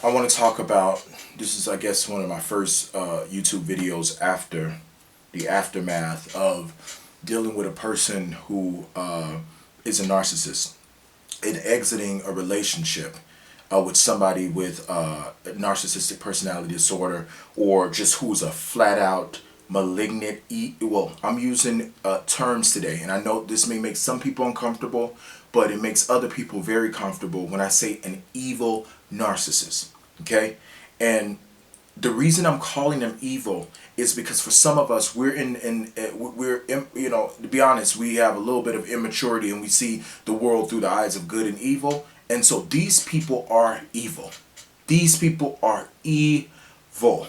I want to talk about, this is I guess one of my first YouTube videos after the aftermath of dealing with a person who is a narcissist and exiting a relationship with somebody with narcissistic personality disorder, or just who's a flat out malignant well, I'm using terms today, and I know this may make some people uncomfortable, but it makes other people very comfortable when I say an evil narcissist. Okay? And the reason I'm calling them evil is because for some of us, you know, to be honest, we have a little bit of immaturity and we see the world through the eyes of good and evil. And so these people are evil. These people are evil.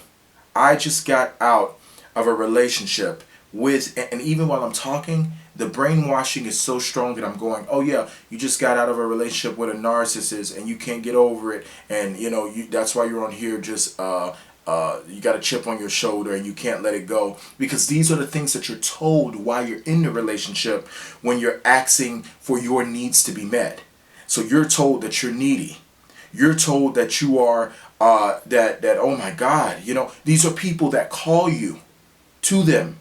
I just got out of a relationship with, and even while I'm talking, the brainwashing is so strong that I'm going, oh yeah, you just got out of a relationship with a narcissist and you can't get over it, and you know, that's why you're on here, just you got a chip on your shoulder and you can't let it go, because these are the things that you're told while you're in the relationship when you're asking for your needs to be met. So you're told that you're needy. You're told that you are that oh my God, you know, these are people that call you to them,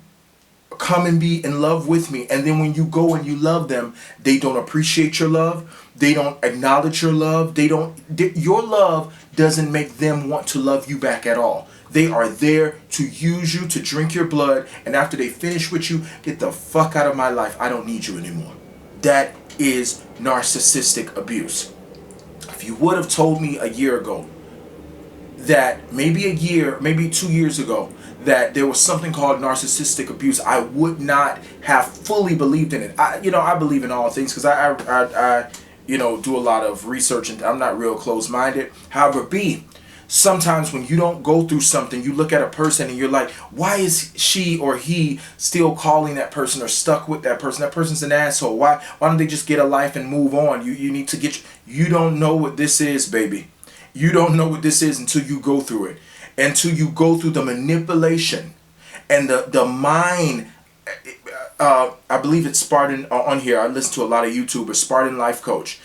come and be in love with me, and then when you go and you love them, they don't appreciate your love, they don't acknowledge your love, your love doesn't make them want to love you back at all. They are there to use you, to drink your blood, and after they finish with you, get the fuck out of my life, I don't need you anymore. That is narcissistic abuse. If you would have told me a year ago, that maybe 2 years ago, that there was something called narcissistic abuse, I would not have fully believed in it. I believe in all things because I do a lot of research, and I'm not real close-minded. However, sometimes when you don't go through something, you look at a person and you're like, why is she or he still calling that person or stuck with that person? That person's an asshole. Why don't they just get a life and move on? You need to you don't know what this is, baby. You don't know what this is until you go through it. Until you go through the manipulation and the mind. I believe it's Spartan on here. I listen to a lot of YouTubers. Spartan Life Coach.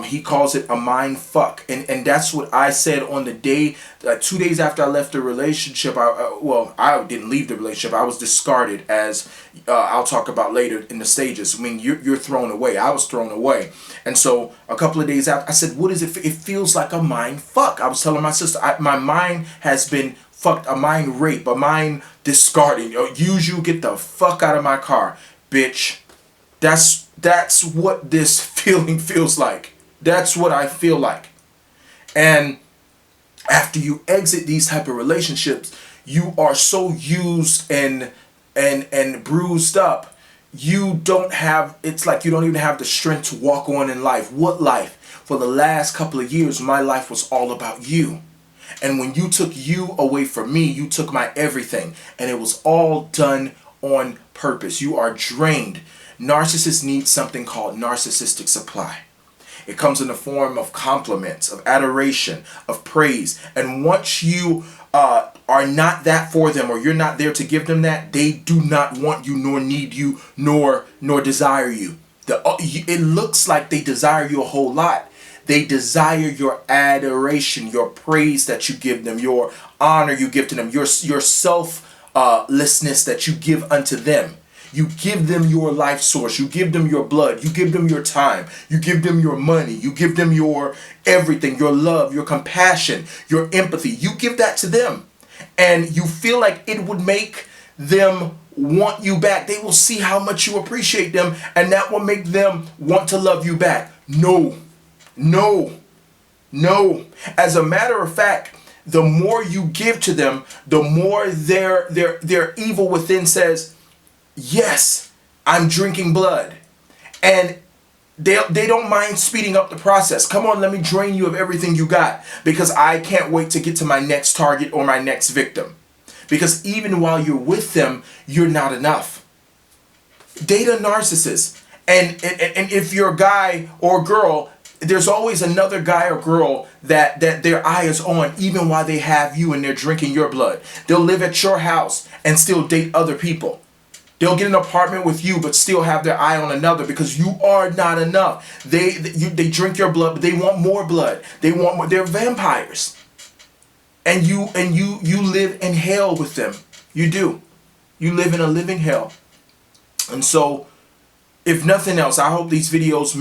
He calls it a mind fuck, and that's what I said on the day, 2 days after I left the relationship. I didn't leave the relationship. I was discarded, as I'll talk about later in the stages. I mean, you're thrown away. I was thrown away, and so a couple of days after, I said, "What is it? It feels like a mind fuck." I was telling my sister, my mind has been fucked, a mind rape, a mind discarding. Use you, get the fuck out of my car, bitch. That's what this feeling feels like. That's what I feel like. And after you exit these type of relationships, you are so used and bruised up. It's like you don't even have the strength to walk on in life. What life? For the last couple of years, my life was all about you. And when you took you away from me, you took my everything. And it was all done on purpose. You are drained. Narcissists need something called narcissistic supply. It comes in the form of compliments, of adoration, of praise. And once you are not that for them, or you're not there to give them that, they do not want you, nor need you, nor desire you. It looks like they desire you a whole lot. They desire your adoration, your praise that you give them, your honor you give to them, your selflessness that you give unto them. You give them your life source. You give them your blood. You give them your time. You give them your money. You give them your everything, your love, your compassion, your empathy. You give that to them. And you feel like it would make them want you back. They will see how much you appreciate them, and that will make them want to love you back. No. As a matter of fact, the more you give to them, the more their evil within says, yes, I'm drinking blood. And they don't mind speeding up the process. Come on, let me drain you of everything you got, because I can't wait to get to my next target or my next victim. Because even while you're with them, you're not enough. Date a narcissist. And if you're a guy or girl, there's always another guy or girl that their eye is on, even while they have you and they're drinking your blood. They'll live at your house and still date other people. They'll get an apartment with you but still have their eye on another, because you are not enough. They drink your blood, but they want more blood. They want more. They're vampires. And you live in hell with them. You do. You live in a living hell. And so, if nothing else, I hope these videos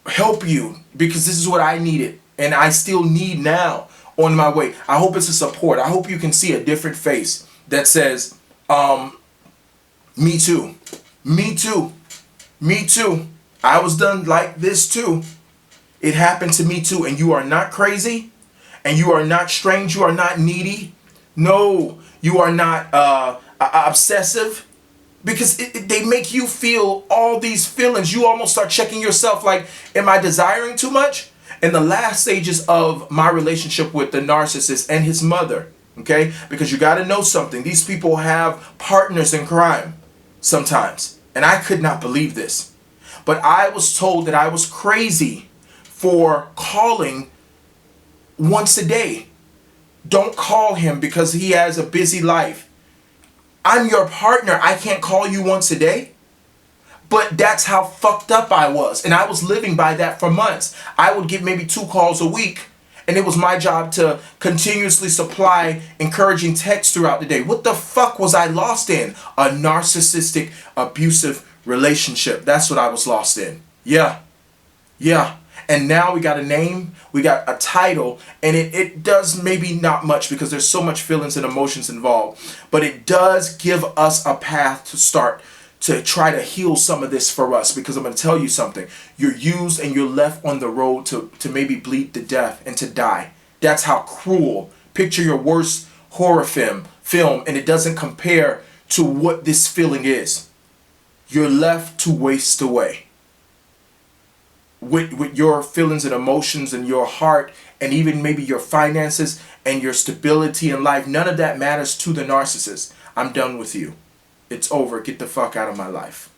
help you, because this is what I needed and I still need now on my way. I hope it's a support. I hope you can see a different face that says, me too. Me too. Me too. I was done like this too. It happened to me too. And you are not crazy. And you are not strange. You are not needy. No, you are not obsessive. Because they make you feel all these feelings. You almost start checking yourself like, am I desiring too much? In the last stages of my relationship with the narcissist and his mother, okay? Because you got to know something. These people have partners in crime sometimes. And I could not believe this. But I was told that I was crazy for calling once a day. Don't call him because he has a busy life. I'm your partner. I can't call you once a day. But that's how fucked up I was. And I was living by that for months. I would get maybe 2 calls a week. And it was my job to continuously supply encouraging texts throughout the day. What the fuck was I lost in? A narcissistic, abusive relationship. That's what I was lost in. Yeah. Yeah. And now we got a name, we got a title, and it does maybe not much because there's so much feelings and emotions involved. But it does give us a path to start to try to heal some of this for us. Because I'm going to tell you something. You're used and you're left on the road to maybe bleed to death and to die. That's how cruel. Picture your worst horror film, and it doesn't compare to what this feeling is. You're left to waste away. With your feelings and emotions and your heart and even maybe your finances and your stability in life. None of that matters to the narcissist. I'm done with you. It's over. Get the fuck out of my life.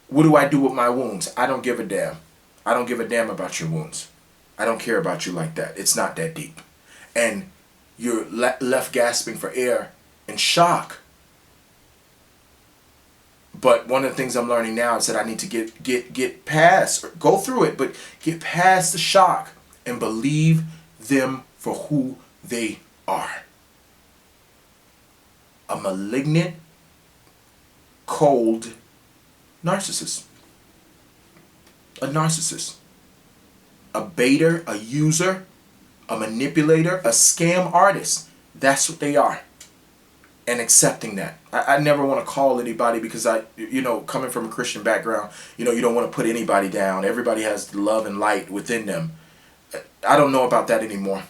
What do I do with my wounds? I don't give a damn. I don't give a damn about your wounds. I don't care about you like that. It's not that deep. And you're left gasping for air in shock. But one of the things I'm learning now is that I need to get past, or go through it, but get past the shock and believe them for who they are. A malignant, cold narcissist. A narcissist. A baiter, a user, a manipulator, a scam artist. That's what they are. And accepting that. I never want to call anybody because coming from a Christian background, you don't want to put anybody down. Everybody has love and light within them. I don't know about that anymore.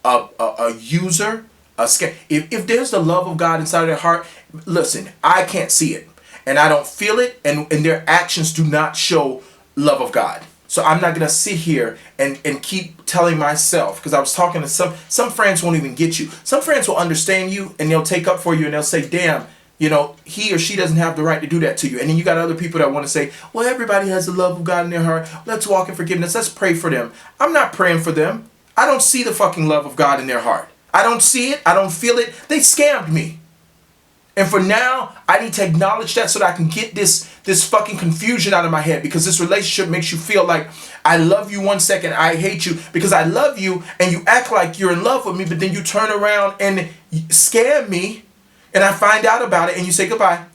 A user, a scam. If there's the love of God inside of their heart, listen, I can't see it. And I don't feel it. And their actions do not show love of God. So I'm not going to sit here and keep telling myself, because I was talking to some friends won't even get you. Some friends will understand you and they'll take up for you and they'll say, damn, he or she doesn't have the right to do that to you. And then you got other people that want to say, well, everybody has the love of God in their heart. Let's walk in forgiveness. Let's pray for them. I'm not praying for them. I don't see the fucking love of God in their heart. I don't see it. I don't feel it. They scammed me. And for now, I need to acknowledge that so that I can get this fucking confusion out of my head, because this relationship makes you feel like I love you 1 second, I hate you because I love you, and you act like you're in love with me, but then you turn around and scam me, and I find out about it, and you say goodbye.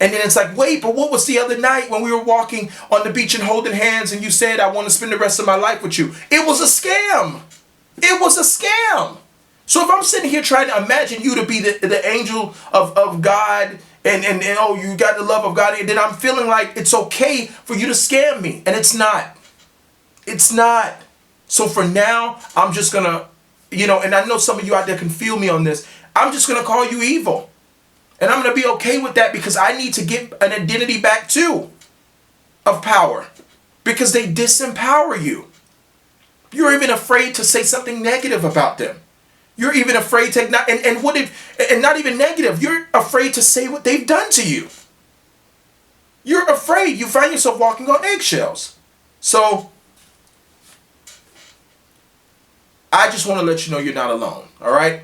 And then it's like, wait, but what was the other night when we were walking on the beach and holding hands and you said I want to spend the rest of my life with you? It was a scam. It was a scam. So if I'm sitting here trying to imagine you to be the angel of God and oh, you got the love of God, and then I'm feeling like it's okay for you to scam me. And it's not. It's not. So for now, I'm just going to, and I know some of you out there can feel me on this. I'm just going to call you evil. And I'm going to be okay with that, because I need to get an identity back too of power, because they disempower you. You're even afraid to say something negative about them. You're even afraid to not, and not even negative. You're afraid to say what they've done to you. You're afraid. You find yourself walking on eggshells. So I just want to let you know you're not alone. All right.